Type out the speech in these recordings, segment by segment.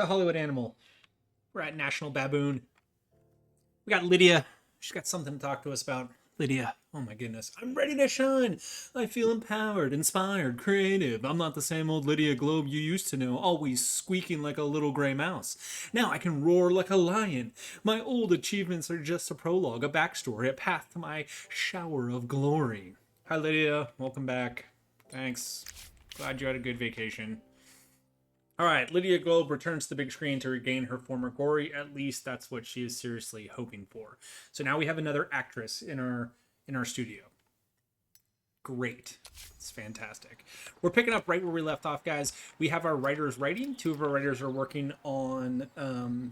to Hollywood Animal. We're at National Baboon. We got Lydia. She's got something to talk to us about. Lydia, oh my goodness. I'm ready to shine. I feel empowered, inspired, creative. I'm not the same old Lydia Globe you used to know, always squeaking like a little gray mouse. Now I can roar like a lion. My old achievements are just a prologue, a backstory, a path to my shower of glory. Hi, Lydia. Welcome back. Thanks. Glad you had a good vacation. All right, Lydia Globe returns to the big screen to regain her former glory. At least that's what she is seriously hoping for. So now we have another actress in our studio. Great. It's fantastic. We're picking up right where we left off, guys. We have our writers writing. Two of our writers are working on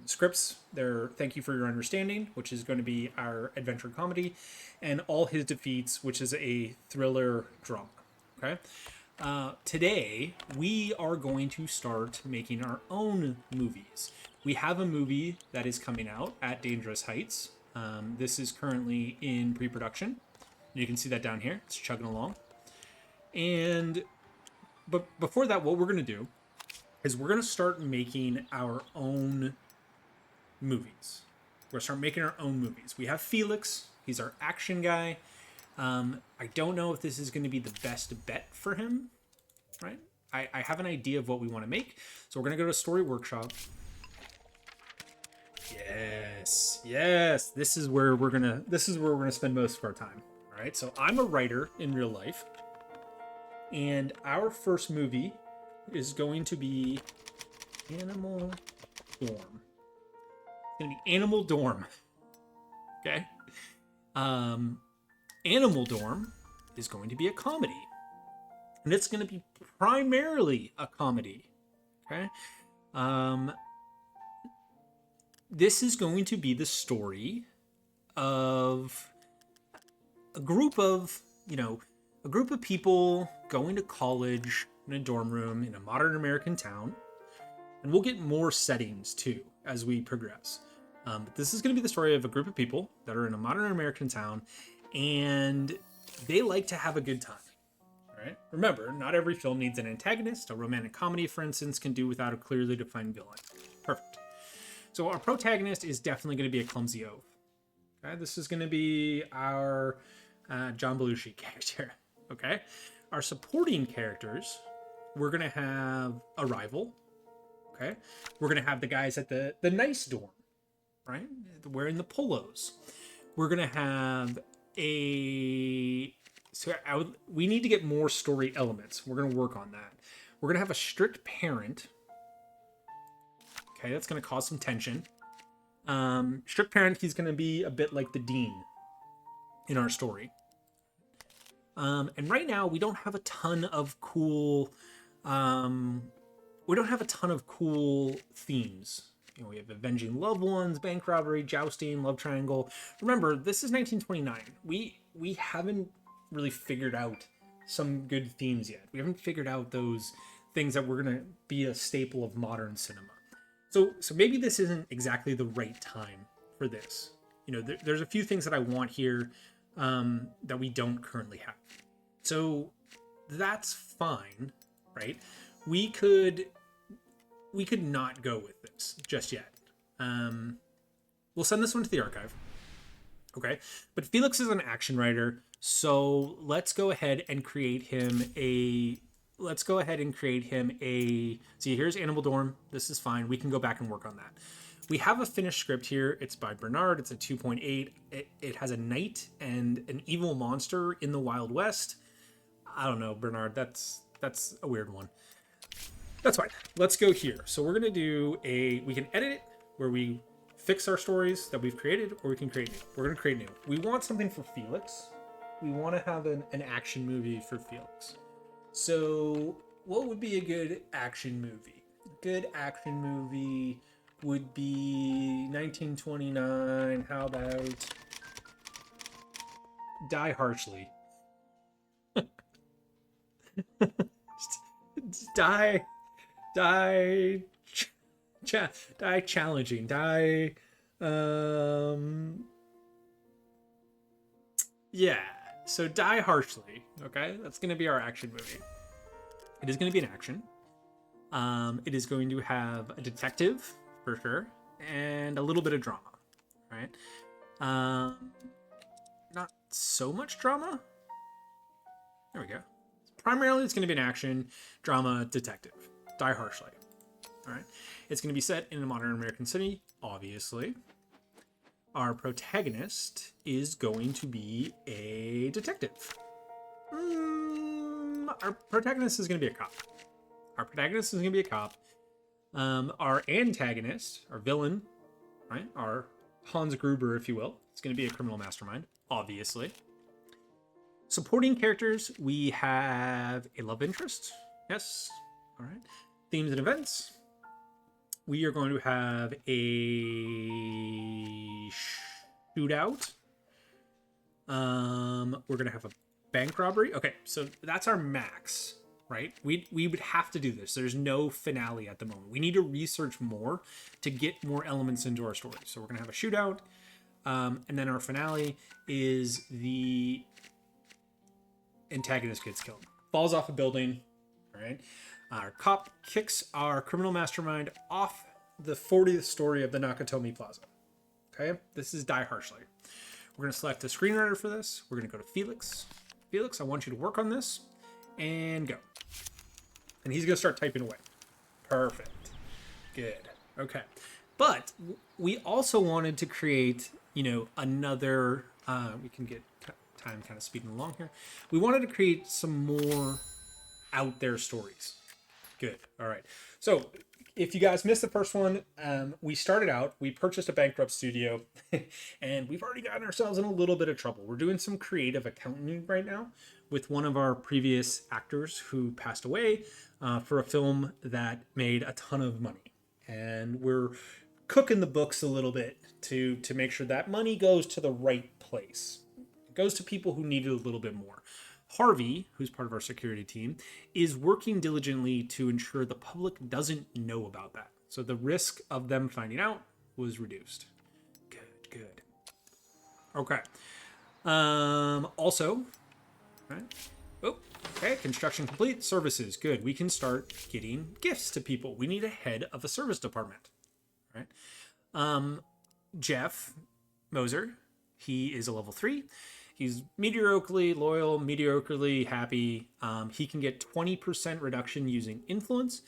scripts. They're Thank You for Your Understanding, which is going to be our adventure comedy, and All His Defeats, which is a thriller drama. Okay. Today, we are going to start making our own movies. We have a movie that is coming out at Dangerous Heights. This is currently in pre-production. You can see that down here. It's chugging along. But before that, what we're going to do is we're going to start making our own movies. We're going to start making our own movies. We have Felix. He's our action guy. I don't know if this is going to be the best bet for him, right? I have an idea of what we want to make, so we're going to go to Story Workshop. Yes. This is where we're gonna spend most of our time. All right. So I'm a writer in real life, and our first movie is going to be Animal Dorm. It's gonna be Animal Dorm. Okay. Animal Dorm is going to be a comedy. And it's going to be primarily a comedy. Okay? This is going to be the story of a group of people going to college in a dorm room in a modern American town. And we'll get more settings too as we progress. But this is going to be the story of a group of people that are in a modern American town, and they like to have a good time. All right? Remember, not every film needs an antagonist. A romantic comedy, for instance, can do without a clearly defined villain. Perfect. So our protagonist is definitely going to be a clumsy oaf. Okay? This is going to be our John Belushi character. Okay? Our supporting characters, we're going to have a rival. Okay? We're going to have the guys at the nice dorm. Right? Wearing the polos. We're going to have we need to get more story elements. We're going to work on that. We're going to have a strict parent. Okay, that's going to cause some tension. Strict parent, he's going to be a bit like the dean in our story. And right now, we don't have a ton of cool themes. You know, we have avenging loved ones, bank robbery, jousting, love triangle. Remember, this is 1929. We haven't really figured out some good themes yet. We haven't figured out those things that we're going to be a staple of modern cinema. So maybe this isn't exactly the right time for this. You know, there's a few things that I want here that we don't currently have. So that's fine, right? We could not go with this just yet. We'll send this one to the archive. Okay. But Felix is an action writer, so let's go ahead and create him a... See, here's Animal Dorm. This is fine. We can go back and work on that. We have a finished script here. It's by Bernard. It's a 2.8. It has a knight and an evil monster in the Wild West. I don't know, Bernard. That's a weird one. That's fine. Let's go here. So we're going to do we can edit it where we fix our stories that we've created, or we can create new. We're going to create new. We want something for Felix. We want to have an action movie for Felix. So what would be a good action movie? A good action movie would be 1929. How about Die Harshly? Die challenging. Yeah. So Die Harshly. Okay, that's gonna be our action movie. It is gonna be an action. It is going to have a detective, for sure, and a little bit of drama, right? Not so much drama. There we go. Primarily, it's going to be an action, drama, detective. Die harshly. All right. It's going to be set in a modern American city, obviously. Our protagonist is going to be a detective. Our protagonist is going to be a cop. Our antagonist, our villain, right? Our Hans Gruber, if you will, is going to be a criminal mastermind, obviously. Supporting characters, we have a love interest. Yes. All right. Themes and events. We are going to have a shootout. We're going to have a bank robbery. Okay, so that's our max, right? We would have to do this. There's no finale at the moment. We need to research more to get more elements into our story. So we're going to have a shootout. And then our finale is the antagonist gets killed. Falls off a building, right? Our cop kicks our criminal mastermind off the 40th story of the Nakatomi Plaza. Okay, this is Die Harshly. We're going to select a screenwriter for this. We're going to go to Felix. Felix, I want you to work on this and go. And he's going to start typing away. Perfect. Good. Okay. But we also wanted to create, another, we can get time kind of speeding along here. We wanted to create some more out there stories. Good. All right. So if you guys missed the first one, we started out, we purchased a bankrupt studio, and we've already gotten ourselves in a little bit of trouble. We're doing some creative accounting right now with one of our previous actors who passed away for a film that made a ton of money. And we're cooking the books a little bit to make sure that money goes to the right place. It goes to people who need it a little bit more. Harvey, who's part of our security team, is working diligently to ensure the public doesn't know about that. So the risk of them finding out was reduced. Good. Okay. Also, right? Oh, okay. Construction complete. Services. Good. We can start getting gifts to people. We need a head of a service department. Right? Jeff Moser, he is a level 3. He's mediocrely loyal, mediocrely happy. He can get 20% reduction using influence,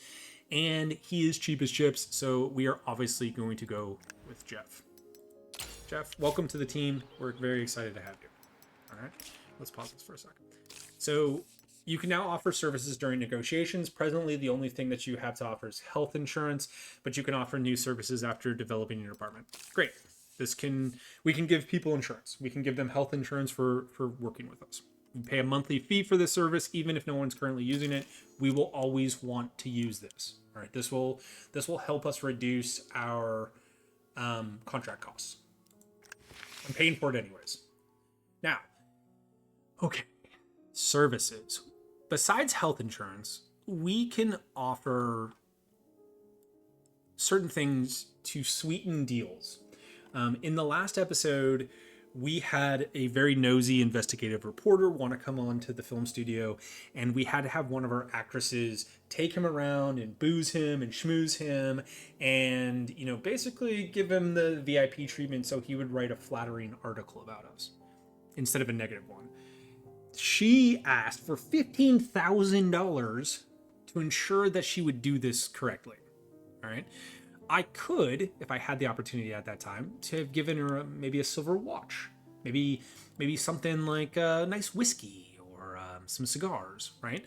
and he is cheap as chips, so we are obviously going to go with Jeff. Jeff, welcome to the team. We're very excited to have you. All right, let's pause this for a second. So you can now offer services during negotiations. Presently, the only thing that you have to offer is health insurance, but you can offer new services after developing your department. Great. We can give people insurance. We can give them health insurance for working with us. We pay a monthly fee for this service, even if no one's currently using it. We will always want to use this. All right, this will help us reduce our contract costs. I'm paying for it anyways. Now, okay, services. Besides health insurance, we can offer certain things to sweeten deals. In the last episode, we had a very nosy investigative reporter want to come on to the film studio, and we had to have one of our actresses take him around and booze him and schmooze him and, basically give him the VIP treatment so he would write a flattering article about us instead of a negative one. She asked for $15,000 to ensure that she would do this correctly. All right. I could, if I had the opportunity at that time, to have given her maybe a silver watch, maybe something like a nice whiskey or some cigars, right?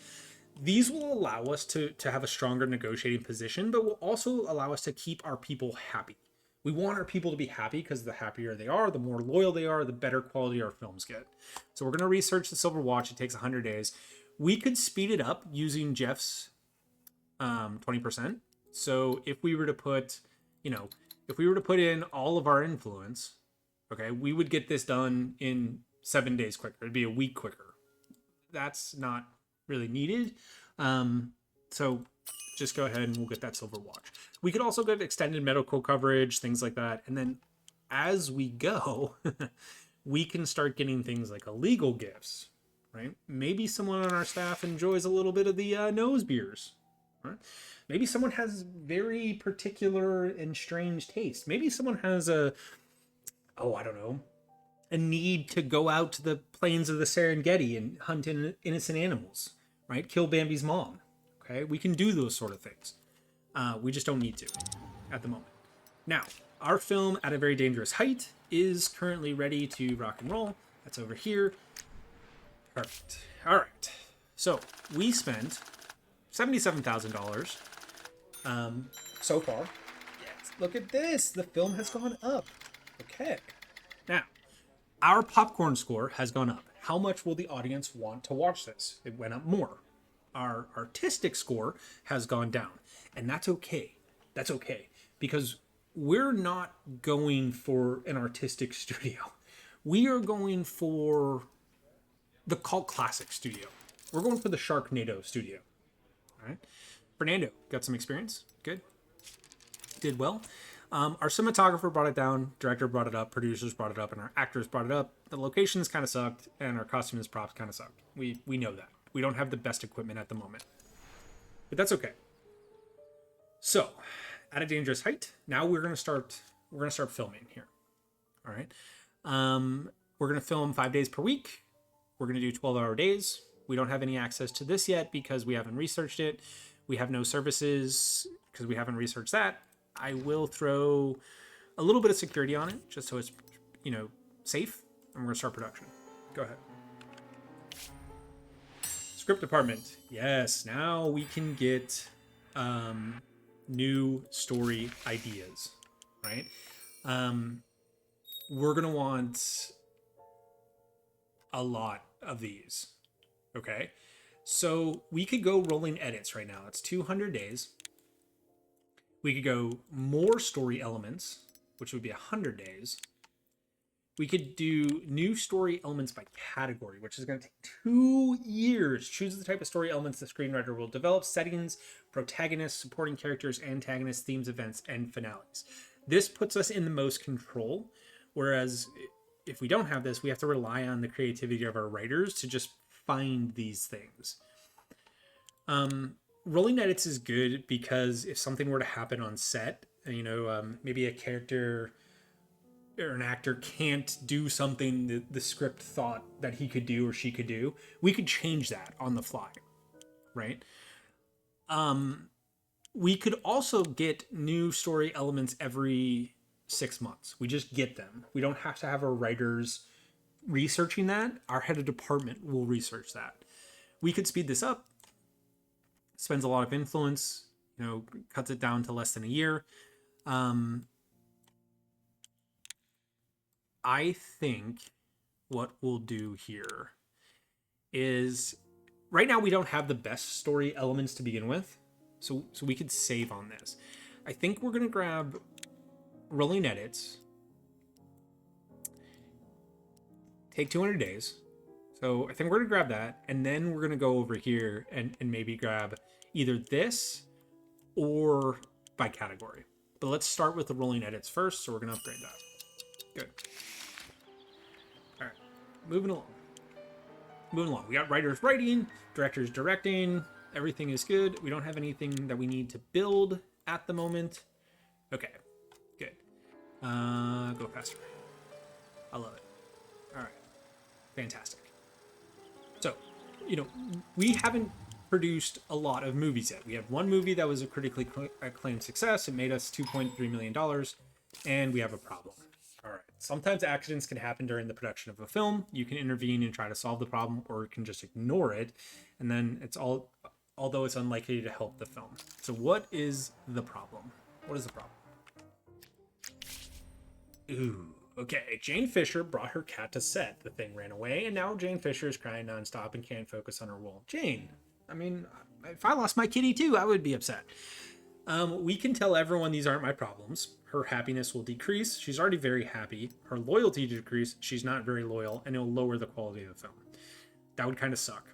These will allow us to have a stronger negotiating position, but will also allow us to keep our people happy. We want our people to be happy because the happier they are, the more loyal they are, the better quality our films get. So we're going to research the silver watch. It takes 100 days. We could speed it up using Jeff's 20%. So if we were to put in all of our influence, okay, we would get this done in 7 days quicker. It'd be a week quicker. That's not really needed. So just go ahead and we'll get that silver watch. We could also get extended medical coverage, things like that. And then as we go, we can start getting things like illegal gifts, right? Maybe someone on our staff enjoys a little bit of the nose beers, Right? Maybe someone has very particular and strange taste. Maybe someone has I don't know, a need to go out to the plains of the Serengeti and hunt innocent animals, right? Kill Bambi's mom. Okay, we can do those sort of things. We just don't need to at the moment. Now, our film At a Very Dangerous Height is currently ready to rock and roll. That's over here. Perfect. All right. So we spent $77,000 so far. Yes. Look at this. The film has gone up. Okay. Now, our popcorn score has gone up. How much will the audience want to watch this? It went up more. Our artistic score has gone down. And that's okay. That's okay. Because we're not going for an artistic studio. We are going for the cult classic studio. We're going for the Sharknado studio. All right. Fernando got some experience. Good. Did well. Our cinematographer brought it down, director brought it up, producers brought it up, and our actors brought it up. The locations kind of sucked, and our costumes props kind of sucked. We know that. We don't have the best equipment at the moment. But that's okay. So, At a Dangerous Height, now we're gonna start filming here. All right. We're gonna film 5 days per week. We're gonna do 12-hour days. We don't have any access to this yet because we haven't researched it. We have no services because we haven't researched that. I will throw a little bit of security on it just so it's, safe. And we're gonna start production. Go ahead. Script department. Yes, now we can get new story ideas, right? We're gonna want a lot of these. Okay, so we could go rolling edits right now. It's 200 days. We could go more story elements, which would be 100 days. We could do new story elements by category, which is going to take 2 years. Choose the type of story elements the screenwriter will develop: settings, protagonists, supporting characters, antagonists, themes, events, and finales. This puts us in the most control, whereas if we don't have this, we have to rely on the creativity of our writers to just find these things. Rolling edits is good because if something were to happen on set, maybe a character or an actor can't do something the script thought that he could do or she could do, we could change that on the fly, right? We could also get new story elements every 6 months. We just get them. We don't have to have our writers researching that. Our head of department will research that. We could speed this up. Spends a lot of influence, cuts it down to less than a year. I think what we'll do here is, right now we don't have the best story elements to begin with, so we could save on this. I think we're gonna grab rolling edits, take 200 days. So I think we're gonna grab that, and then we're gonna go over here and maybe grab either this or by category. But let's start with the rolling edits first, so we're gonna upgrade that. Good. All right, moving along. We got writers writing, directors directing. Everything is good. We don't have anything that we need to build at the moment. Okay, good. Go faster. I love it. All right, fantastic. So, we haven't produced a lot of movies yet. We have one movie that was a critically acclaimed success. It made us $2.3 million, and we have a problem. All right. Sometimes accidents can happen during the production of a film. You can intervene and try to solve the problem, or you can just ignore it, and then although it's unlikely to help the film. So what is the problem? What is the problem? Ooh, okay. Jane Fisher brought her cat to set. The thing ran away, and now Jane Fisher is crying nonstop and can't focus on her role. Jane, if I lost my kitty too, I would be upset. We can tell everyone these aren't my problems. Her happiness will decrease. She's already very happy. Her loyalty to decrease. She's not very loyal, and it'll lower the quality of the film. That would kind of suck.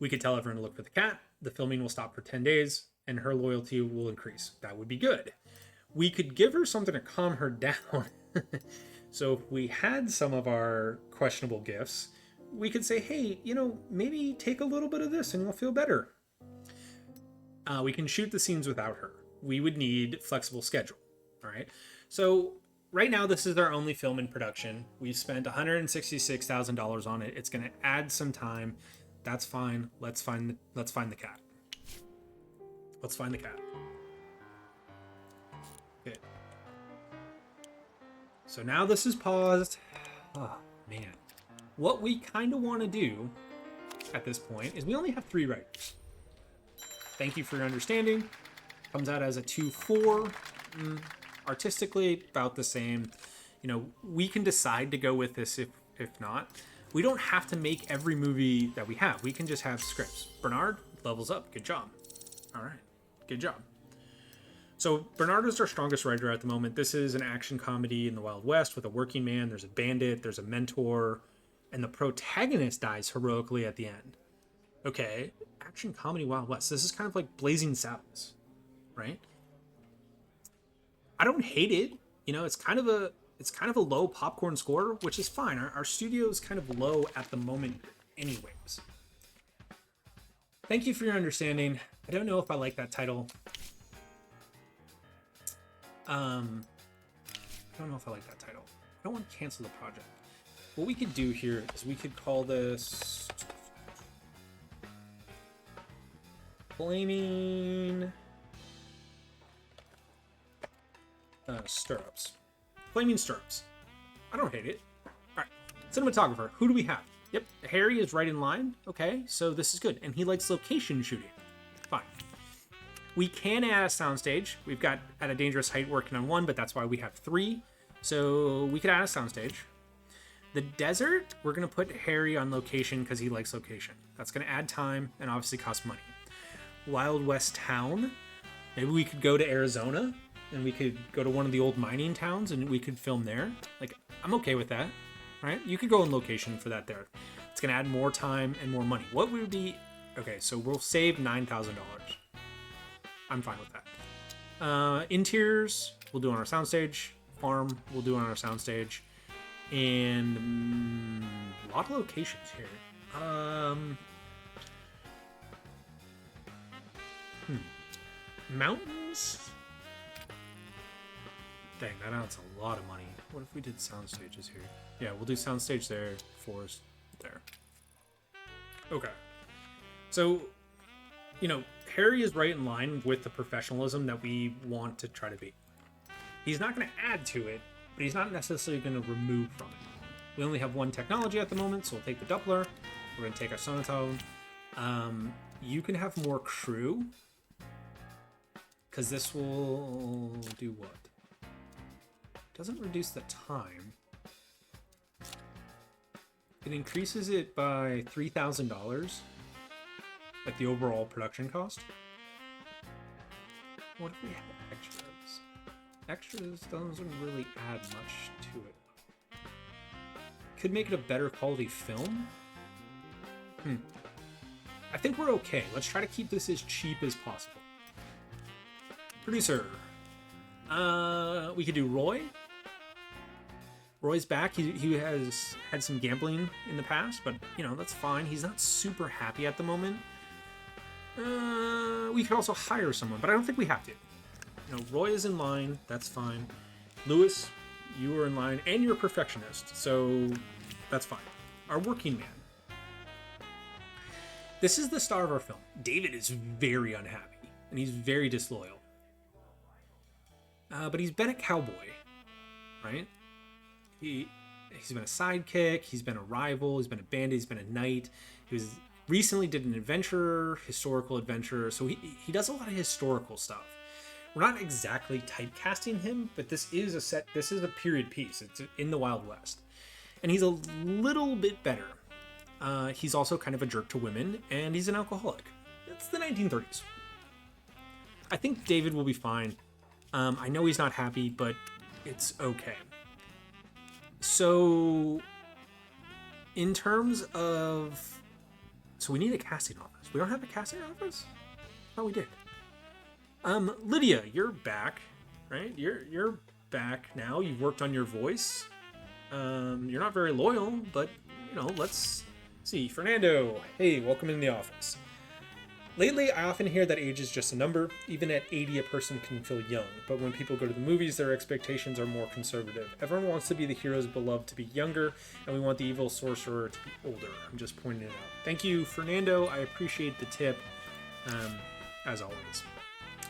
We could tell everyone to look for the cat. The filming will stop for 10 days, and her loyalty will increase. That would be good. We could give her something to calm her down. So if we had some of our questionable gifts, we could say, hey, maybe take a little bit of this and you'll feel better. We can shoot the scenes without her. We would need flexible schedule. All right. So right now, this is our only film in production. We've spent $166,000 on it. It's going to add some time. That's fine. Let's find the cat. Let's find the cat. Okay. So now this is paused. Oh, man. What we kind of want to do at this point is we only have 3 writers. Thank you for your understanding. Comes out as a 2-4. Artistically, about the same. You know, we can decide to go with this if not. We don't have to make every movie that we have. We can just have scripts. Bernard, levels up. Good job. All right. Good job. So Bernard is our strongest writer at the moment. This is an action comedy in the Wild West with a working man. There's a bandit. There's a mentor. And the protagonist dies heroically at the end. Okay. Action comedy Wild West. This is kind of like Blazing Saddles, right? I don't hate it. You know, it's kind of a low popcorn score, which is fine. Our studio is kind of low at the moment anyways. Thank you for your understanding. I don't know if I like that title. I don't know if I like that title. I don't want to cancel the project. What we could do here is we could call this Flaming Stirrups. Flaming Stirrups. I don't hate it. All right. Cinematographer. Who do we have? Yep. Harry is right in line. Okay. So this is good. And he likes location shooting. Fine. We can add a soundstage. We've got At a Dangerous Height working on 1, but that's why we have 3. So we could add a soundstage. The desert, we're going to put Harry on location because he likes location. That's going to add time and obviously cost money. Wild West Town. Maybe we could go to Arizona and we could go to one of the old mining towns and we could film there. Like, I'm okay with that, right? You could go on location for that there. It's going to add more time and more money. What would be... Okay, so we'll save $9,000. I'm fine with that. Interiors, we'll do on our soundstage. Farm, we'll do on our soundstage. And a lot of locations here. Mountains? Dang, that adds a lot of money. What if we did sound stages here? Yeah, we'll do soundstage there, forest there. Okay. So, you know, Harry is right in line with the professionalism that we want to try to be. He's not going to add to it, but he's not necessarily going to remove from it. We only have 1 technology at the moment, so we'll take the Doppler. We're going to take our sonotone. You can have more crew, because this will do what? Doesn't reduce the time. It increases it by $3,000, like the overall production cost. What if we have extras? Extras doesn't really add much to it. Could make it a better quality film. I think we're okay. Let's try to keep this as cheap as possible. Producer. We could do Roy. Roy's back. He has had some gambling in the past, but, you know, that's fine. He's not super happy at the moment. We could also hire someone, but I don't think we have to. You know, Roy is in line. That's fine. Lewis, you are in line, and you're a perfectionist, so that's fine. Our working man. This is the star of our film. David is very unhappy, and he's very disloyal. But he's been a cowboy, right? He's been a sidekick, he's been a rival, he's been a bandit, he's been a knight. He was recently did an adventure, historical adventure, so he does a lot of historical stuff. We're not exactly typecasting him, but this is a period piece. It's in the Wild West. And he's a little bit better. He's also kind of a jerk to women, and he's an alcoholic. It's the 1930s. I think David will be fine. I know he's not happy, but it's okay. So, in terms of... So we need a casting office. We don't have a casting office? Oh, we did. Lydia, you're back, right? You're back now. You've worked on your voice. You're not very loyal, but, you know, let's see. Fernando, hey, welcome in the office. Lately, I often hear that age is just a number. Even at 80, a person can feel young. But when people go to the movies, their expectations are more conservative. Everyone wants to be the hero's beloved to be younger, and we want the evil sorcerer to be older. I'm just pointing it out. Thank you, Fernando. I appreciate the tip, as always.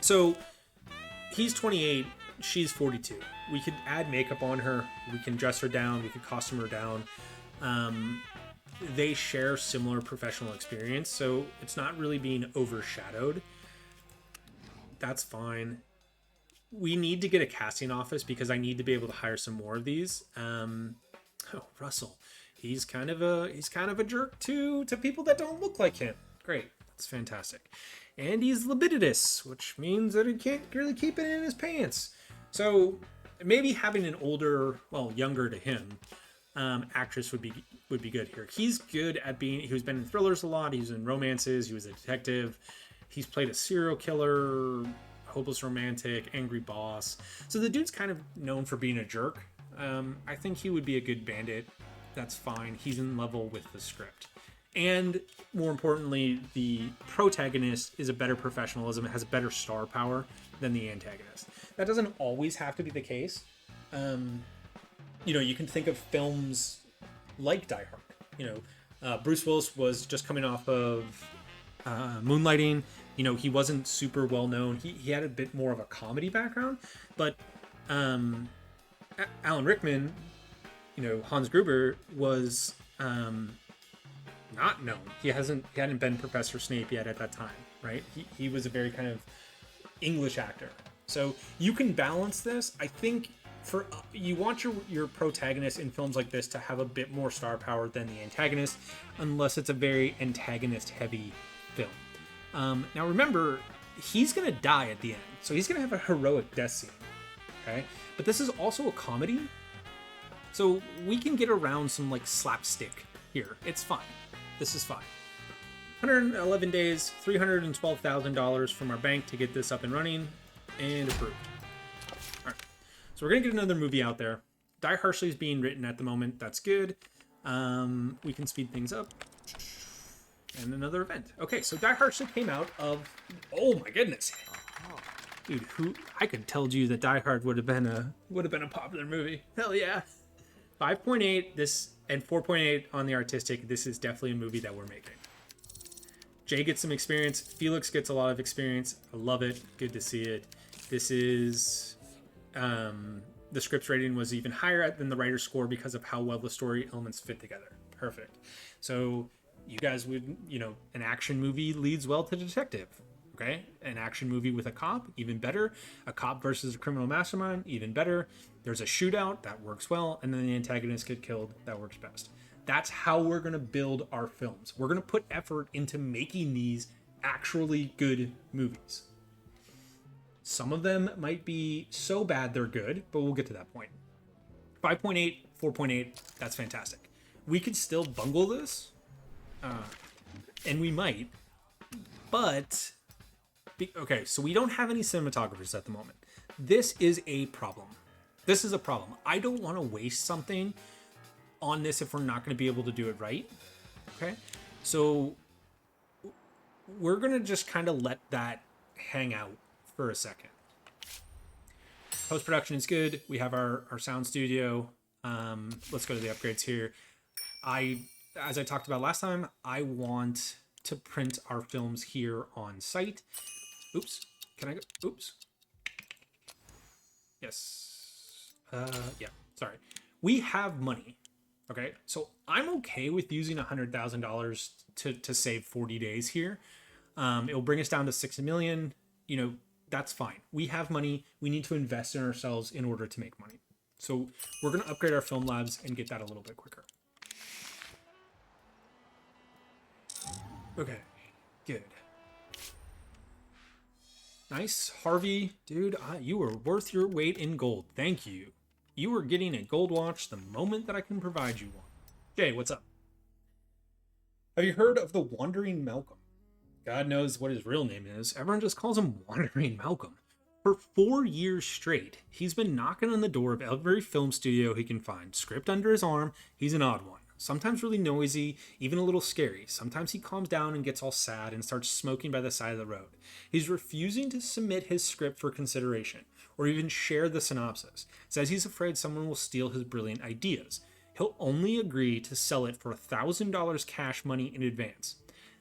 So, he's 28, she's 42. We could add makeup on her, we can dress her down, we could costume her down. They share similar professional experience, so it's not really being overshadowed. That's fine. We need to get a casting office because I need to be able to hire some more of these. Russell, he's kind of a jerk to people that don't look like him. Great, that's fantastic. And he's libidinous, which means that he can't really keep it in his pants. So maybe having an older, well, younger to him, actress would be good here. He's good at he's been in thrillers a lot. He was in romances. He was a detective. He's played a serial killer, hopeless romantic, angry boss. So the dude's kind of known for being a jerk. I think he would be a good bandit. That's fine. He's in level with the script. And more importantly, the protagonist is a better professionalism, has a better star power than the antagonist. That doesn't always have to be the case. You can think of films like Die Hard. Bruce Willis was just coming off of Moonlighting. He wasn't super well known. He had a bit more of a comedy background, but Alan Rickman, Hans Gruber was not known. He hadn't been Professor Snape yet at that time, right? He was a very kind of English actor. So you can balance this. I think you want your protagonist in films like this to have a bit more star power than the antagonist, unless it's a very antagonist heavy film. Now remember, he's gonna die at the end, so he's gonna have a heroic death scene. Okay, but this is also a comedy, so we can get around some like slapstick here. It's fine. This is fine. 111 days, $312,000 from our bank to get this up and running, and approved. All right, so we're gonna get another movie out there. Die Harshly is being written at the moment. That's good. We can speed things up. And another event. Okay, so Die Harshly came out of. Oh my goodness, dude! I could told you that Die Hard would have been a popular movie. Hell yeah! 5.8 this and 4.8 on the artistic. This is definitely a movie that we're making. Jay gets some experience. Felix gets a lot of experience. I love it. Good to see it. This is the script's rating was even higher than the writer's score because of how well the story elements fit together. Perfect. So you guys would, an action movie leads well to detective. Okay, an action movie with a cop, even better. A cop versus a criminal mastermind, even better. There's a shootout, that works well, and then the antagonists get killed, that works best. That's how we're going to build our films. We're going to put effort into making these actually good movies. Some of them might be so bad they're good, but we'll get to that point. 5.8, 4.8, that's fantastic. We could still bungle this, and we might, but... Okay, so we don't have any cinematographers at the moment. This is a problem. This is a problem. I don't want to waste something on this if we're not going to be able to do it right. Okay, so we're going to just kind of let that hang out for a second. Post-production is good. We have our sound studio. Let's go to the upgrades here. As I talked about last time, I want to print our films here on site. Oops. Can I go? Oops. Yes. Yeah. Sorry. We have money. Okay. So I'm okay with using $100,000 to save 40 days here. It will bring us down to 6 million. That's fine. We have money. We need to invest in ourselves in order to make money. So we're going to upgrade our film labs and get that a little bit quicker. Okay. Good. Nice. Harvey, dude, you were worth your weight in gold. Thank you. You are getting a gold watch the moment that I can provide you one. Jay, what's up? Have you heard of the Wandering Malcolm? God knows what his real name is. Everyone just calls him Wandering Malcolm. For 4 years straight, he's been knocking on the door of every film studio he can find. Script under his arm, he's an odd one. Sometimes really noisy, even a little scary. Sometimes he calms down and gets all sad and starts smoking by the side of the road. He's refusing to submit his script for consideration or even share the synopsis. Says he's afraid someone will steal his brilliant ideas. He'll only agree to sell it for $1,000 cash money in advance.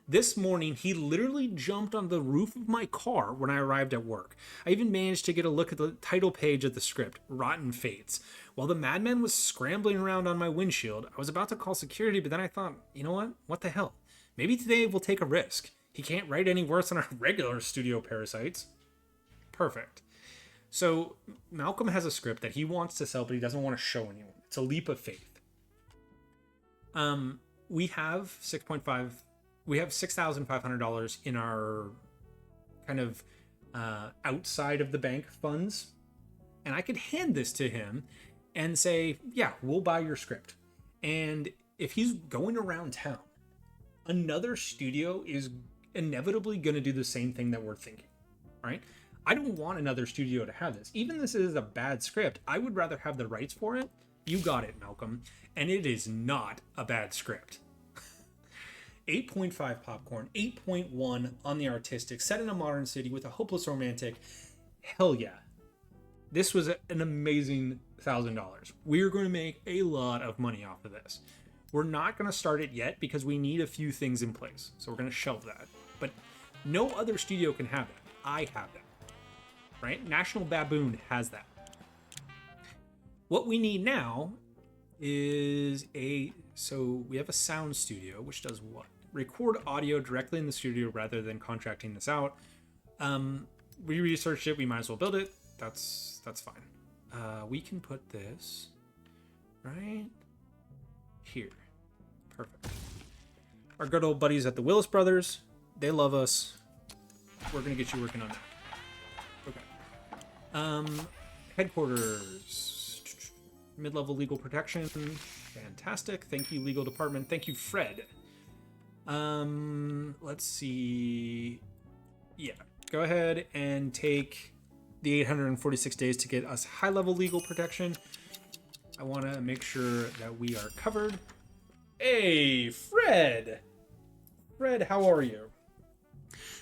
This morning, he literally jumped on the roof of my car when I arrived at work. I even managed to get a look at the title page of the script, Rotten Fates. While the madman was scrambling around on my windshield, I was about to call security, but then I thought, you know what? What the hell? Maybe today we'll take a risk. He can't write any worse than our regular studio parasites. Perfect. So, Malcolm has a script that he wants to sell, but he doesn't want to show anyone. It's a leap of faith. We have $6,500 in our kind of outside of the bank funds, and I could hand this to him and say, yeah, we'll buy your script. And if he's going around town, another studio is inevitably going to do the same thing that we're thinking, right? I don't want another studio to have this. Even if this is a bad script, I would rather have the rights for it. You got it, Malcolm. And it is not a bad script. 8.5 popcorn, 8.1 on the artistic, set in a modern city with a hopeless romantic. Hell yeah. This was an amazing $1,000. We're going to make a lot of money off of this. We're not going to start it yet because we need a few things in place. So we're going to shelve that. But no other studio can have that. I have that. Right? National Baboon has that. What we need now is so we have a sound studio, which does what? Record audio directly in the studio rather than contracting this out. We researched it. We might as well build it. That's fine. We can put this right here. Perfect. Our good old buddies at the Willis Brothers, they love us. We're gonna get you working on that. Okay. Headquarters. Mid-level legal protection. Fantastic. Thank you, legal department. Thank you, Fred. Let's see. Yeah. Go ahead and take the 846 days to get us high-level legal protection. I want to make sure that we are covered. Hey, Fred! Fred, how are you?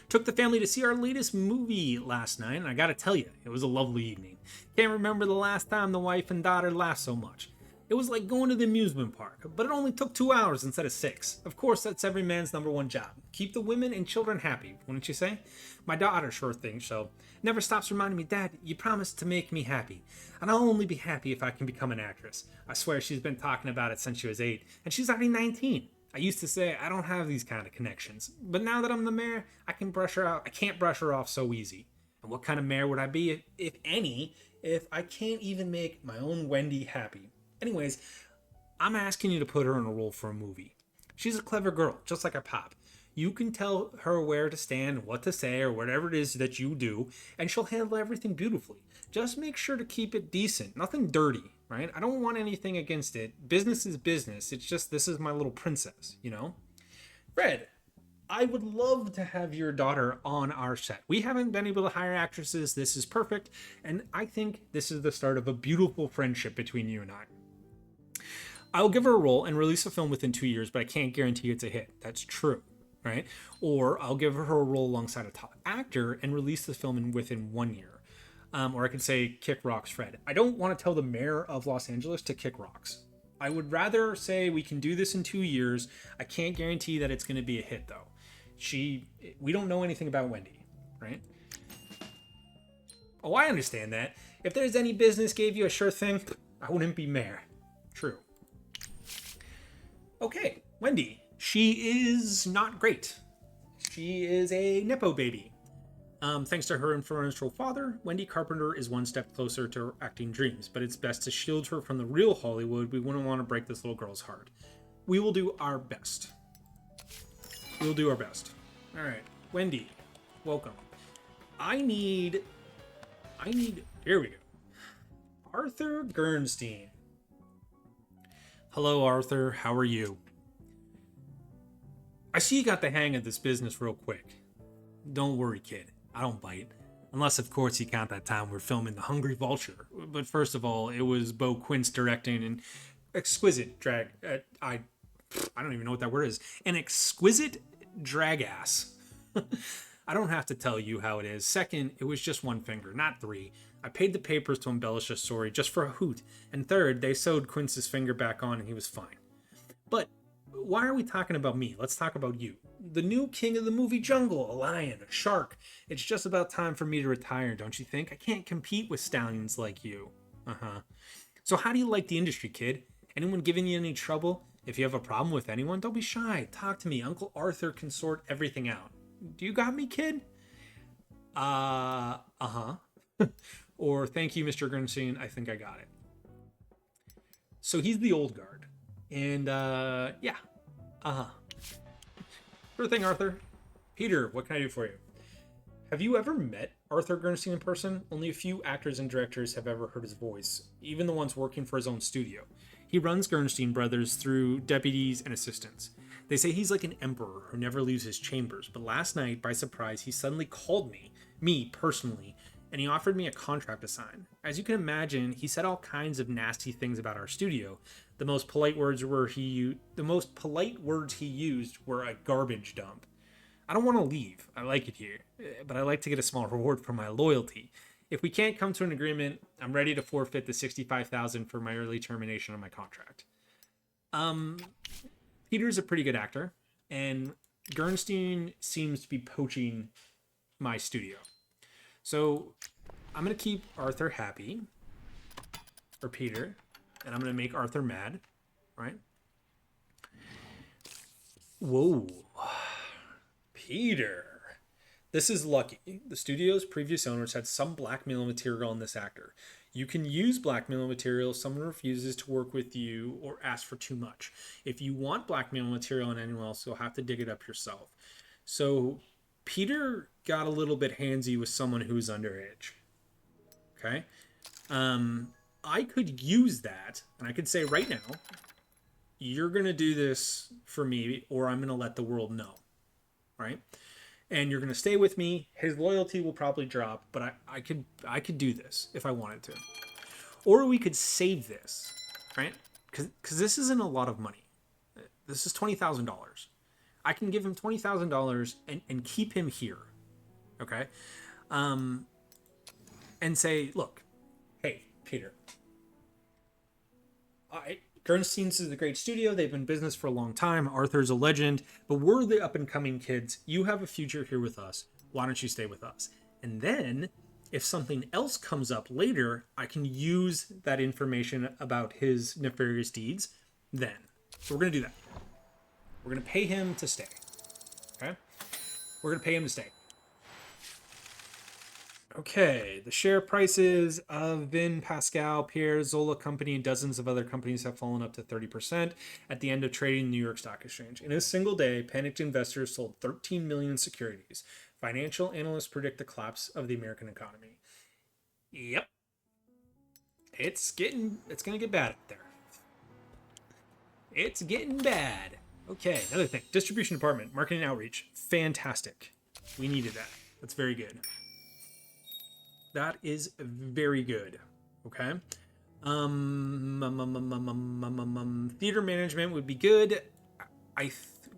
Took the family to see our latest movie last night, and I gotta tell you, it was a lovely evening. Can't remember the last time the wife and daughter laughed so much. It was like going to the amusement park, but it only took 2 hours instead of 6. Of course, that's every man's number one job. Keep the women and children happy, wouldn't you say? My daughter sure thinks so. Never stops reminding me, Dad, you promised to make me happy. And I'll only be happy if I can become an actress. I swear she's been talking about it since she was 8, and she's already 19. I used to say I don't have these kind of connections, but now that I'm the mayor, I can't brush her off so easy. And what kind of mayor would I be, if any, if I can't even make my own Wendy happy? Anyways, I'm asking you to put her in a role for a movie. She's a clever girl, just like our pop. You can tell her where to stand, what to say, or whatever it is that you do, and she'll handle everything beautifully. Just make sure to keep it decent, nothing dirty, right? I don't want anything against it. Business is business. It's just, this is my little princess, you know? Fred, I would love to have your daughter on our set. We haven't been able to hire actresses. This is perfect. And I think this is the start of a beautiful friendship between you and I. I'll give her a role and release a film within 2 years, but I can't guarantee it's a hit. That's true, right? Or I'll give her a role alongside a top actor and release the film within 1 year. Or I could say, kick rocks, Fred. I don't want to tell the mayor of Los Angeles to kick rocks. I would rather say we can do this in 2 years. I can't guarantee that it's going to be a hit, though. We don't know anything about Wendy, right? Oh, I understand that. If there's any business gave you a sure thing, I wouldn't be mayor. True. Okay, Wendy. She is not great. She is a Nepo baby. Thanks to her influential father, Wendy Carpenter is one step closer to her acting dreams, but it's best to shield her from the real Hollywood. We wouldn't want to break this little girl's heart. We will do our best. We'll do our best. All right, Wendy, welcome. I need, here we go. Arthur Gernstein. Hello, Arthur. How are you? I see you got the hang of this business real quick. Don't worry, kid. I don't bite. Unless, of course, you count that time we're filming The Hungry Vulture. But first of all, it was Bo Quint's directing and exquisite drag. I don't even know what that word is. An exquisite drag ass. I don't have to tell you how it is. Second, it was just one finger, not three. I paid the papers to embellish a story just for a hoot. And third, they sewed Quince's finger back on and he was fine. But why are we talking about me? Let's talk about you. The new king of the movie jungle, a lion, a shark. It's just about time for me to retire, don't you think? I can't compete with stallions like you. Uh-huh. So how do you like the industry, kid? Anyone giving you any trouble? If you have a problem with anyone, don't be shy. Talk to me. Uncle Arthur can sort everything out. Do you got me, kid? Uh-huh. Or thank you, Mr. Gernstein. I think I got it. So he's the old guard. And, yeah. Uh-huh. Sure thing, Arthur. Peter, what can I do for you? Have you ever met Arthur Gernstein in person? Only a few actors and directors have ever heard his voice, even the ones working for his own studio. He runs Gernstein Brothers through deputies and assistants. They say he's like an emperor who never leaves his chambers, but last night, by surprise, he suddenly called me personally, and he offered me a contract to sign. As you can imagine, he said all kinds of nasty things about our studio. The most polite words he used were a garbage dump. I don't want to leave. I like it here, but I like to get a small reward for my loyalty. If we can't come to an agreement, I'm ready to forfeit the $65,000 for my early termination of my contract. Peter's a pretty good actor, and Gernstein seems to be poaching my studio. So I'm going to keep Arthur happy, or Peter, and I'm going to make Arthur mad, right? Whoa. Peter. This is lucky. The studio's previous owners had some blackmail material on this actor. You can use blackmail material if someone refuses to work with you or asks for too much. If you want blackmail material on anyone else, you'll have to dig it up yourself. So Peter got a little bit handsy with someone who's underage. Okay? I could use that, and I could say right now, you're going to do this for me, or I'm going to let the world know. Right? And you're going to stay with me. His loyalty will probably drop, but I could do this if I wanted to. Or we could save this, right? Because this isn't a lot of money. This is $20,000. I can give him $20,000 and keep him here, okay? And say, look, hey, Peter, Gernstein's is a great studio. They've been in business for a long time. Arthur's a legend, but we're the up-and-coming kids. You have a future here with us. Why don't you stay with us? And then, if something else comes up later, I can use that information about his nefarious deeds then. So we're going to do that. We're going to pay him to stay. Okay? We're going to pay him to stay. Okay, the share prices of Vin, Pascal, Pierre, Zola Company, and dozens of other companies have fallen up to 30% at the end of trading in the New York Stock Exchange. In a single day, panicked investors sold 13 million securities. Financial analysts predict the collapse of the American economy. Yep. It's going to get bad out there. It's getting bad. Okay, another thing. Distribution department, marketing outreach. Fantastic. We needed that. That's very good. That is very good. Okay. Theater management would be good.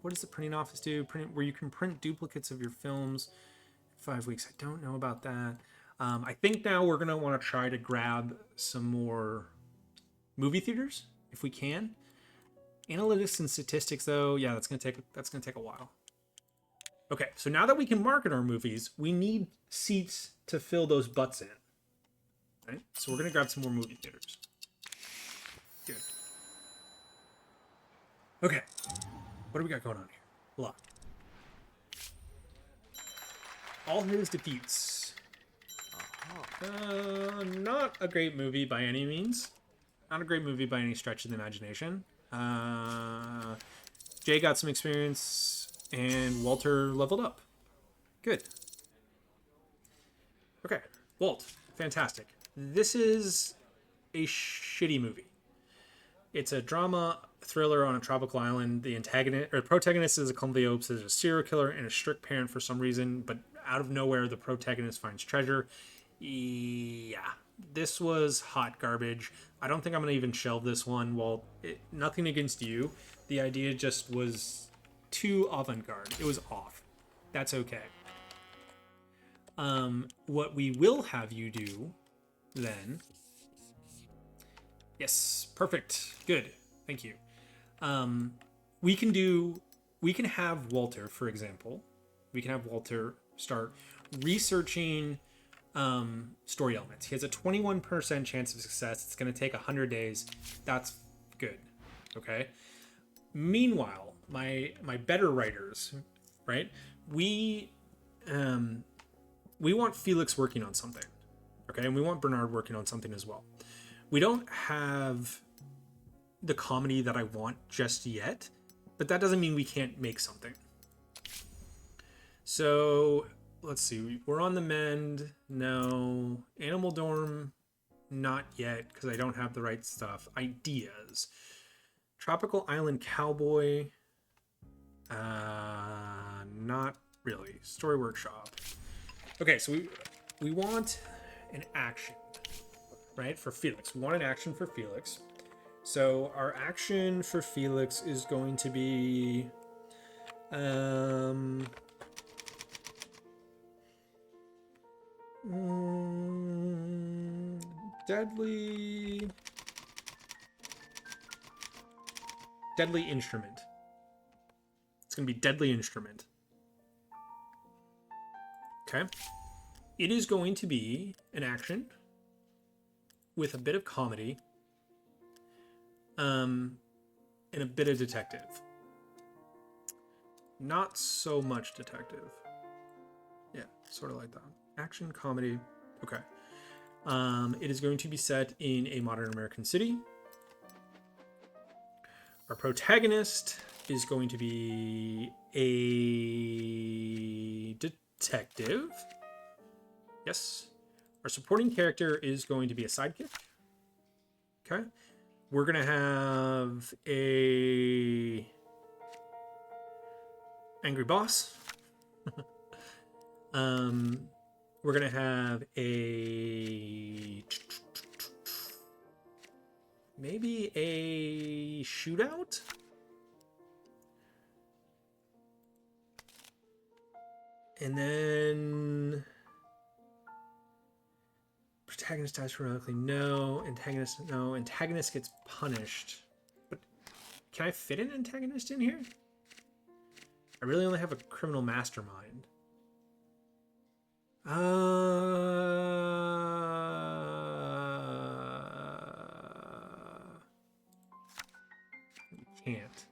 What does the printing office do? Where you can print duplicates of your films. 5 weeks. I don't know about that. I think now we're gonna want to try to grab some more movie theaters if we can. Analytics and statistics, though, yeah, that's gonna take a while. Okay, so now that we can market our movies, we need seats to fill those butts in. Right? So we're going to grab some more movie theaters. Good. Okay. What do we got going on here? A lot. All His Defeats. Not a great movie by any means. Not a great movie by any stretch of the imagination. Jay got some experience, and Walter leveled up. Good. Okay, Walt, fantastic. This is a shitty movie. It's a drama thriller on a tropical island. The protagonist is a clumsy opes, is a serial killer and a strict parent for some reason, but out of nowhere, the protagonist finds treasure. Yeah, this was hot garbage. I don't think I'm going to even shelve this one. Well, nothing against you. The idea just was too avant-garde. It was off. That's okay. What we will have you do then... Yes, perfect. Good. Thank you. We can have Walter, for example. We can have Walter start researching story elements. He has a 21% chance of success. It's going to take 100 days. That's good. Okay. Meanwhile, my better writers, right? We want Felix working on something. Okay, and we want Bernard working on something as well. We don't have the comedy that I want just yet, but that doesn't mean we can't make something. So let's see. We're on the mend. No. Animal Dorm, not yet, because I don't have the right stuff. Ideas. Tropical Island Cowboy. Not really. Story Workshop. Okay, so we want an action, right? For Felix. We want an action for Felix. So our action for Felix is going to be deadly instrument. It's going to be deadly instrument. Okay. It is going to be an action with a bit of comedy and a bit of detective. Not so much detective. Yeah, sort of like that. Action, comedy. Okay. It is going to be set in a modern American city. Our protagonist is going to be a detective. Yes. Our supporting character is going to be a sidekick. Okay. We're going to have a angry boss. We're going to have maybe a shootout. And then protagonist dies heroically. No. Antagonist, no. Antagonist gets punished. But can I fit an antagonist in here? I really only have a criminal mastermind. Can't.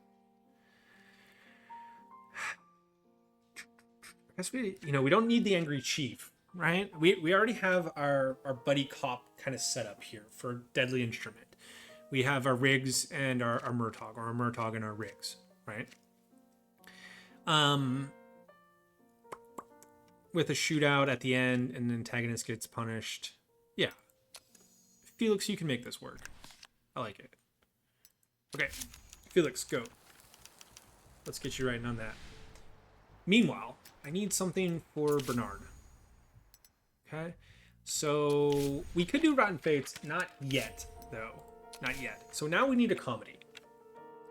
I guess we don't need the angry chief, right? We already have our buddy cop kind of set up here for deadly instrument. We have our Riggs and our Murtaugh, or our Murtaugh and our Riggs, right? With a shootout at the end and the antagonist gets punished. Yeah. Felix, you can make this work. I like it. Okay. Felix, go. Let's get you writing on that. Meanwhile, I need something for Bernard. Okay. So we could do Rotten Fates. Not yet, though. Not yet. So now we need a comedy.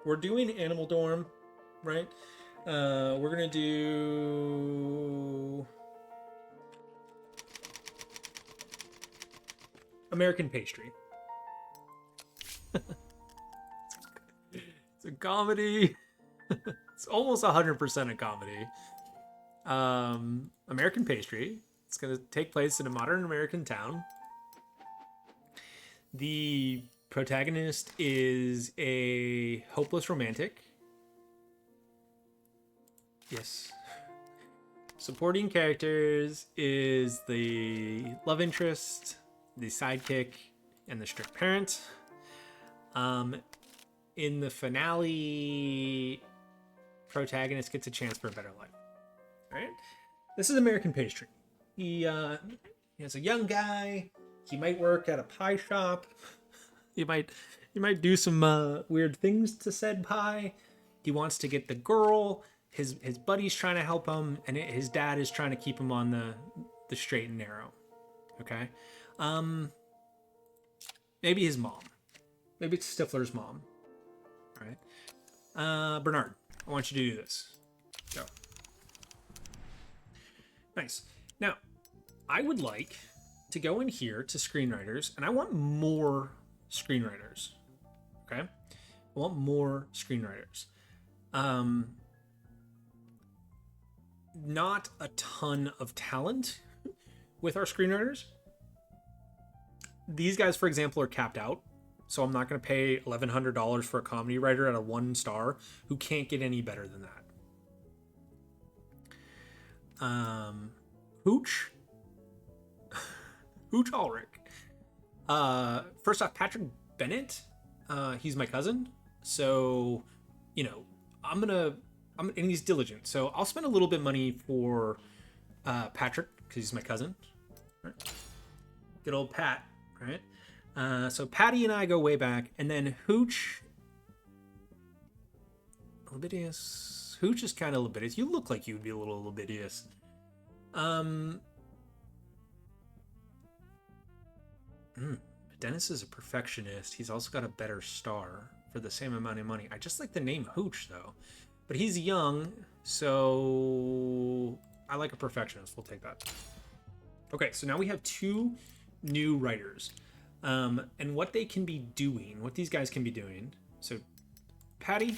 We're doing Animal Dorm, right? We're going to do American Pastry. It's a comedy. It's almost 100% a comedy. American Pastry. It's going to take place in a modern American town. The protagonist is a hopeless romantic. Yes. Supporting characters is the love interest, the sidekick, and the strict parent. In the finale, protagonist gets a chance for a better life. All right? This is American Pastry. He's a young guy. He might work at a pie shop. He might do some weird things to said pie. He wants to get the girl. His buddy's trying to help him, and his dad is trying to keep him on the straight and narrow. Okay? Maybe his mom. Maybe it's Stifler's mom. All right? Bernard, I want you to do this. Go. Nice. Now, I would like to go in here to screenwriters, and I want more screenwriters. Okay? I want more screenwriters. Not a ton of talent with our screenwriters. These guys, for example, are capped out. So I'm not going to pay $1,100 for a comedy writer at a 1 star who can't get any better than that. Hooch. Hooch Ulrich. First off, Patrick Bennett. He's my cousin. So, you know, and he's diligent. So I'll spend a little bit of money for Patrick because he's my cousin. Right. Good old Pat, right? So Patty and I go way back, and then Hooch, Libidius. Hooch is kind of Libidius. You look like you'd be a little Libidius. Dennis is a perfectionist. He's also got a better star for the same amount of money. I just like the name Hooch though, but he's young, so I like a perfectionist. We'll take that. Okay, so now we have 2 new writers. And what they can be doing, what these guys can be doing. So, Patty,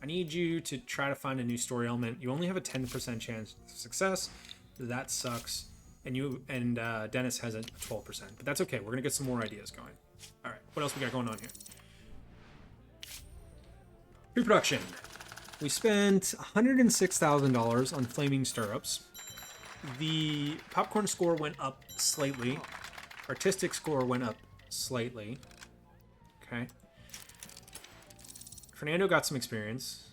I need you to try to find a new story element. You only have a 10% chance of success. That sucks. And Dennis has a 12%, but that's okay. We're gonna get some more ideas going. All right, what else we got going on here? Pre-production. We spent $106,000 on Flaming Stirrups. The popcorn score went up slightly. Artistic score went up slightly. Okay. Fernando got some experience.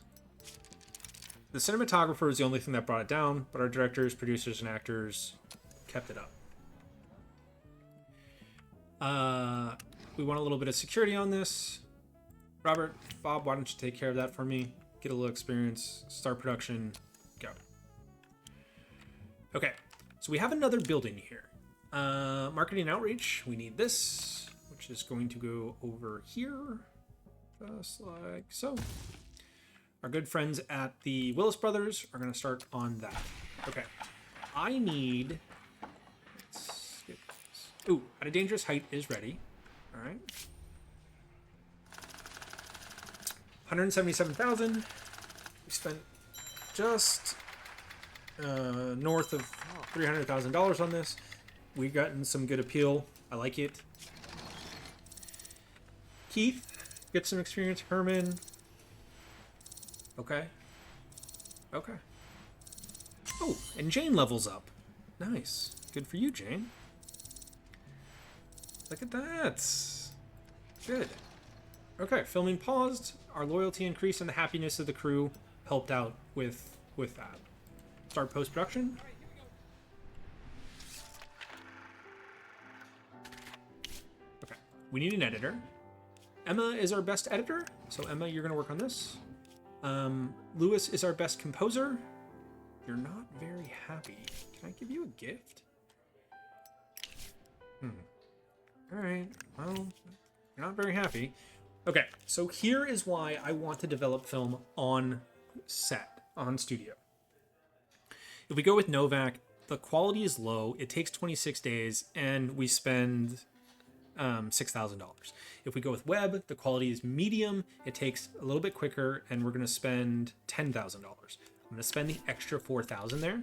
The cinematographer is the only thing that brought it down, but our directors, producers, and actors kept it up. We want a little bit of security on this. Robert, Bob, why don't you take care of that for me? Get a little experience. Start production. Go. Okay. So we have another building here. Marketing outreach, we need this, which is going to go over here, just like so. Our good friends at the Willis Brothers are going to start on that. Okay, I need, let's get this. Ooh, At a Dangerous Height is ready. All right. 177,000. We spent just north of $300,000 on this. We've gotten some good appeal. I like it. Keith, get some experience. Herman. Okay. Okay. Oh, and Jane levels up. Nice. Good for you, Jane. Look at that. Good. Okay, filming paused. Our loyalty increased and the happiness of the crew helped out with that. Start post-production. We need an editor. Emma is our best editor. So Emma, you're going to work on this. Lewis is our best composer. You're not very happy. Can I give you a gift? All right. Well, you're not very happy. Okay. So here is why I want to develop film on set, on studio. If we go with Novak, the quality is low. It takes 26 days and we spend $6,000. If we go with web, the quality is medium. It takes a little bit quicker, and we're going to spend $10,000. I'm going to spend the extra $4,000 there.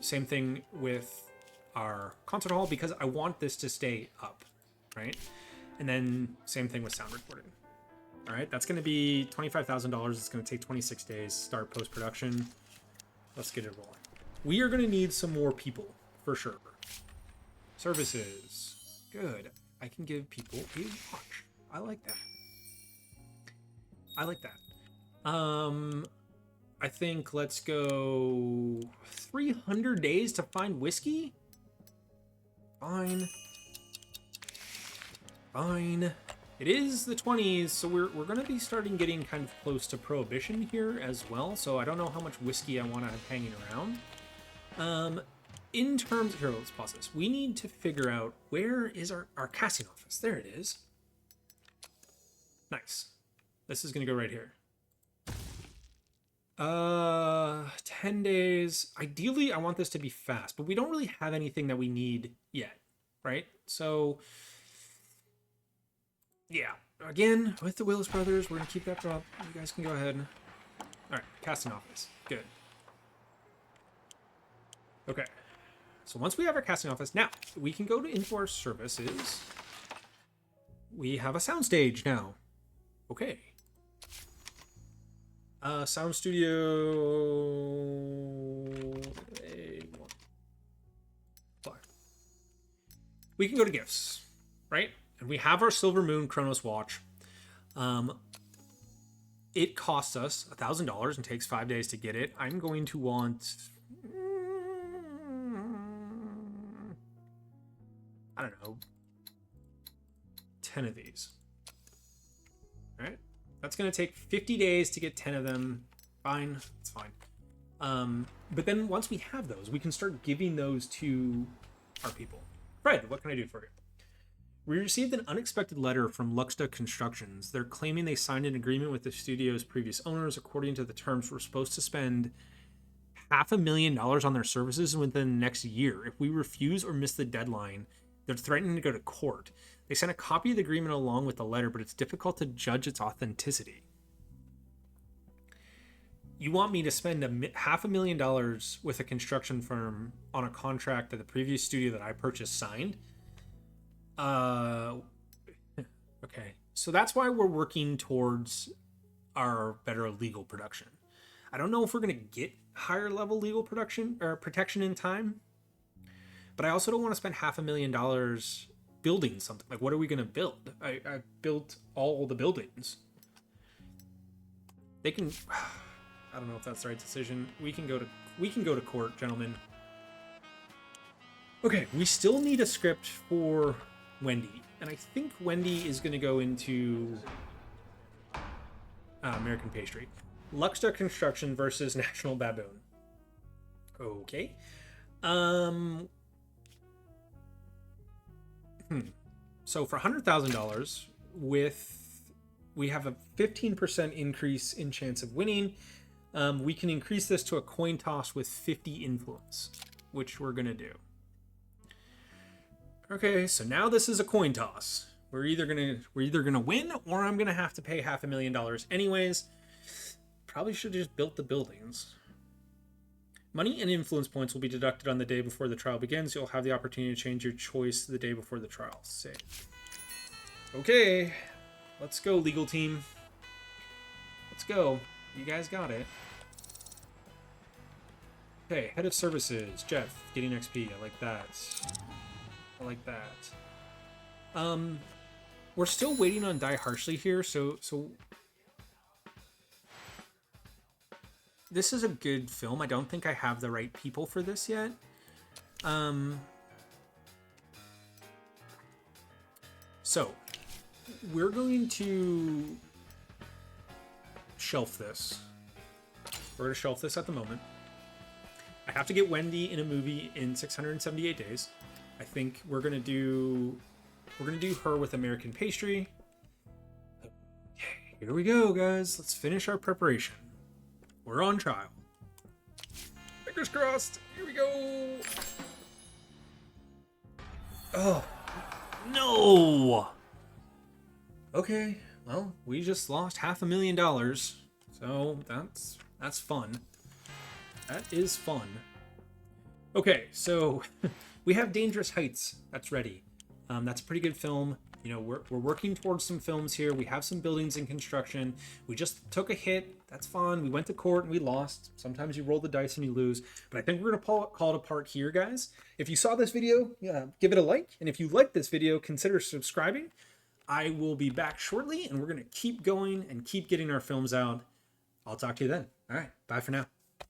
Same thing with our concert hall because I want this to stay up, right? And then same thing with sound recording. All right, that's going to be $25,000. It's going to take 26 days. Start post production. Let's get it rolling. We are going to need some more people for sure. Services. Good. I can give people a watch. I like that. I like that. I think let's go 300 days to find whiskey. Fine. Fine. It is the 20s, so we're going to be starting getting kind of close to prohibition here as well. So I don't know how much whiskey I want to have hanging around. In terms of, here, let's pause this. We need to figure out where is our casting office. There it is. Nice. This is going to go right here. 10 days. Ideally, I want this to be fast, but we don't really have anything that we need yet, right? So, yeah. Again, with the Willis brothers, we're gonna keep that drop. You guys can go ahead. All right, casting office. Good. Okay. So once we have our casting office, now we can go into our services. We have a soundstage now. Okay. Sound studio. We can go to gifts, right? And we have our Silver Moon Chronos watch. It costs us $1,000 and takes 5 days to get it. I'm going to want, I don't know, 10 of these. All right. That's going to take 50 days to get 10 of them. Fine. It's fine. But then once we have those, we can start giving those to our people. Fred, what can I do for you? We received an unexpected letter from Luxta Constructions. They're claiming they signed an agreement with the studio's previous owners. According to the terms, we're supposed to spend $500,000 on their services within the next year. If we refuse or miss the deadline, they're threatening to go to court. They sent a copy of the agreement along with the letter, but it's difficult to judge its authenticity. You want me to spend $500,000 with a construction firm on a contract that the previous studio that I purchased signed? Okay. So that's why we're working towards our better legal production. I don't know if we're going to get higher level legal production or protection in time, but I also don't want to spend $500,000 building something. Like, what are we going to build? I built all the buildings. They can, I don't know if that's the right decision. We can go to court, gentlemen. Okay, we still need a script for Wendy, and I think Wendy is going to go into American Pastry. Luxta Construction versus National Baboon. Okay. So for $100,000, we have a 15% increase in chance of winning. We can increase this to a coin toss with 50 influence, which we're gonna do. Okay, so now this is a coin toss. We're either gonna win, or I'm gonna have to pay $500,000 anyways. Probably should have just built the buildings. Money and influence points will be deducted on the day before the trial begins. You'll have the opportunity to change your choice the day before the trial. Save. Okay, let's go, legal team. Let's go. You guys got it. Okay, head of services, Jeff, getting XP. I like that. I like that. We're still waiting on Die Harshly here, so this is a good film. I don't think I have the right people for this yet. So we're going to shelf this. We're going to shelf this at the moment. I have to get Wendy in a movie in 678 days. I think we're going to do her with American Pastry. Okay, here we go, guys. Let's finish our preparation. We're on trial. Fingers crossed. Here we go. Oh, no. Okay, well, we just lost $500,000. So that's fun. That is fun. Okay, so we have Dangerous Heights. That's ready. That's a pretty good film. You know, we're working towards some films here. We have some buildings in construction. We just took a hit. That's fun. We went to court and we lost. Sometimes you roll the dice and you lose. But I think we're going to call it apart here, guys. If you saw this video, give it a like. And if you liked this video, consider subscribing. I will be back shortly, and we're going to keep going and keep getting our films out. I'll talk to you then. All right. Bye for now.